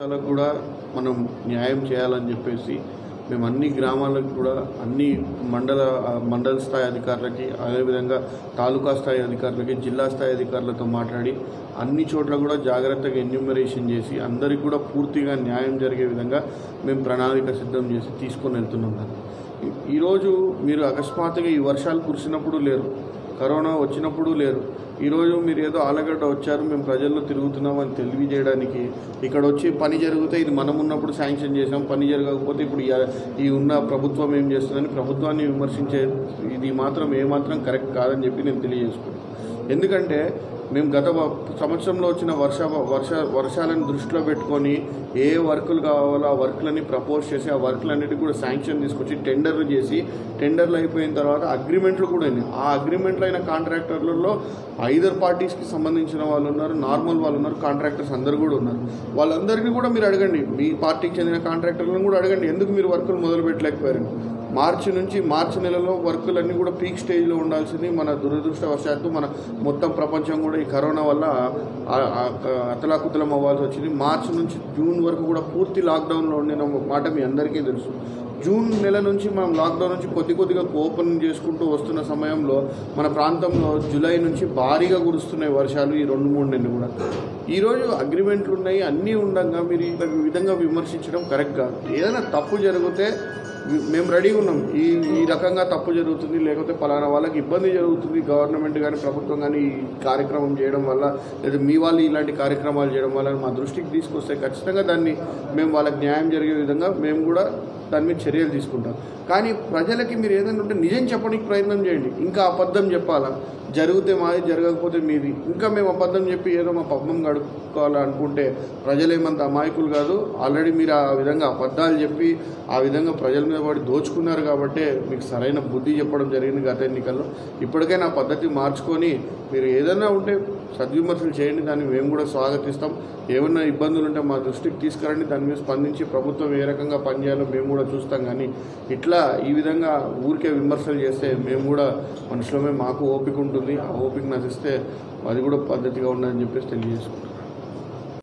వాళ్ళకు కూడా మనం న్యాయం చేయాలని చెప్పేసి మేము అన్ని గ్రామాలకు కూడా అన్ని మండల స్థాయి అధికారులకి అదేవిధంగా తాలూకా స్థాయి అధికారులకి జిల్లా స్థాయి అధికారులతో మాట్లాడి అన్ని చోట్ల కూడా జాగ్రత్తగా ఎన్యూమరేషన్ చేసి అందరికీ కూడా పూర్తిగా న్యాయం జరిగే విధంగా మేము ప్రణాళిక సిద్ధం చేసి తీసుకొని వెళ్తున్నాం. ఈరోజు మీరు అకస్మాత్తుగా ఈ వర్షాలు కురిసినప్పుడు లేరు, కరోనా వచ్చినప్పుడు లేరు. ఈరోజు మీరు ఏదో ఆలగడ్డ వచ్చారు, మేము ప్రజల్లో తిరుగుతున్నామని తెలియజేయడానికి ఇక్కడ వచ్చి పని జరిగితే ఇది మనం ఉన్నప్పుడు శాంక్షన్ చేసాం, పని జరగకపోతే ఇప్పుడు ఈ ఉన్న ప్రభుత్వం ఏం చేస్తుందని ప్రభుత్వాన్ని విమర్శించే ఇది మాత్రం ఏమాత్రం కరెక్ట్ కాదని చెప్పి నేను తెలియజేసుకున్నాను. ఎందుకంటే మేము గత సంవత్సరంలో వచ్చిన వర్షాలను దృష్టిలో పెట్టుకొని ఏ వర్కులు కావాలో ఆ వర్కులని ప్రపోజ్ చేసి ఆ వర్కులన్నిటికీ కూడా శాంక్షన్ తీసుకొచ్చి టెండర్లు చేసి టెండర్లు అయిపోయిన తర్వాత అగ్రిమెంట్లు కూడా అయినాయి. ఆ అగ్రిమెంట్లు అయిన కాంట్రాక్టర్లలో 5 పార్టీస్కి సంబంధించిన వాళ్ళు ఉన్నారు, నార్మల్ వాళ్ళు ఉన్నారు, కాంట్రాక్టర్స్ అందరు కూడా ఉన్నారు. వాళ్ళందరికీ కూడా మీరు అడగండి, మీ పార్టీకి చెందిన కాంట్రాక్టర్లను కూడా అడగండి ఎందుకు మీరు వర్కులు మొదలు పెట్టలేకపోయారు. మార్చి నెలలో వర్కులన్నీ కూడా పీక్ స్టేజ్లో ఉండాల్సింది మన దురదృష్టవశాత్తు మన మొత్తం ప్రపంచం కూడా ఈ కరోనా వల్ల అతలాకుతలం అవ్వాల్సి వచ్చింది. మార్చి నుంచి జూన్ వరకు కూడా పూర్తి లాక్డౌన్లో ఉండిన మాట మీ అందరికీ తెలుసు. జూన్ నెల నుంచి మనం లాక్డౌన్ నుంచి కొద్దిగా ఓపెన్ చేసుకుంటూ వస్తున్న సమయంలో మన ప్రాంతంలో జూలై నుంచి భారీగా కురుస్తున్నాయి వర్షాలు. ఈ 2-3 నెలలు కూడా ఈరోజు అగ్రిమెంట్లు ఉన్నాయి, అన్నీ ఉండగా మీరు ఈ విధంగా విమర్శించడం కరెక్ట్ కాదు. ఏదైనా తప్పు జరిగితే మేము రెడీగా ఉన్నాం, ఈ రకంగా తప్పు జరుగుతుంది, లేకపోతే పలానా వాళ్ళకి ఇబ్బంది జరుగుతుంది, గవర్నమెంట్ కానీ ప్రభుత్వం కానీ ఈ కార్యక్రమం చేయడం వల్ల లేదా మీ వాళ్ళు ఇలాంటి కార్యక్రమాలు చేయడం వల్ల మా దృష్టికి తీసుకొస్తే ఖచ్చితంగా దాన్ని మేము వాళ్ళకి న్యాయం జరిగే విధంగా మేము కూడా దాని మీద చర్యలు తీసుకుంటాం. కానీ ప్రజలకి మీరు ఏదైనా ఉంటే నిజం చెప్పడానికి ప్రయత్నం చేయండి. ఇంకా అబద్ధం చెప్పాలా, జరిగితే మాది జరగకపోతే మీది, ఇంకా మేము అబద్ధం చెప్పి ఏదో మా పబ్బం గడుపుకోవాలనుకుంటే ప్రజలేమంత అమాయకులు కాదు. ఆల్రెడీ మీరు ఆ విధంగా అబద్ధాలు చెప్పి ఆ విధంగా ప్రజల మీద పడి దోచుకున్నారు కాబట్టే మీకు సరైన బుద్ధి చెప్పడం జరిగింది గత ఎన్నికల్లో. ఇప్పటికైనా పద్ధతి మార్చుకొని మీరు ఏదైనా ఉంటే సద్విమర్శలు చేయండి, దాన్ని మేము కూడా స్వాగతిస్తాం. ఏమన్నా ఇబ్బందులు ఉంటే మా దృష్టికి తీసుకురండి, దాని మీద స్పందించి ప్రభుత్వం ఏ రకంగా పనిచేయాలో మేము కూడా చూస్తాం. కానీ ఇట్లా ఈ విధంగా ఊరికే విమర్శలు చేస్తే మేము కూడా మనుషులమే, మాకు ఓపిక ఉంటుంది, ఆ ఓపిక నశిస్తే అది కూడా పద్ధతిగా ఉండదని చెప్పేసి తెలియజేసుకుంటాం.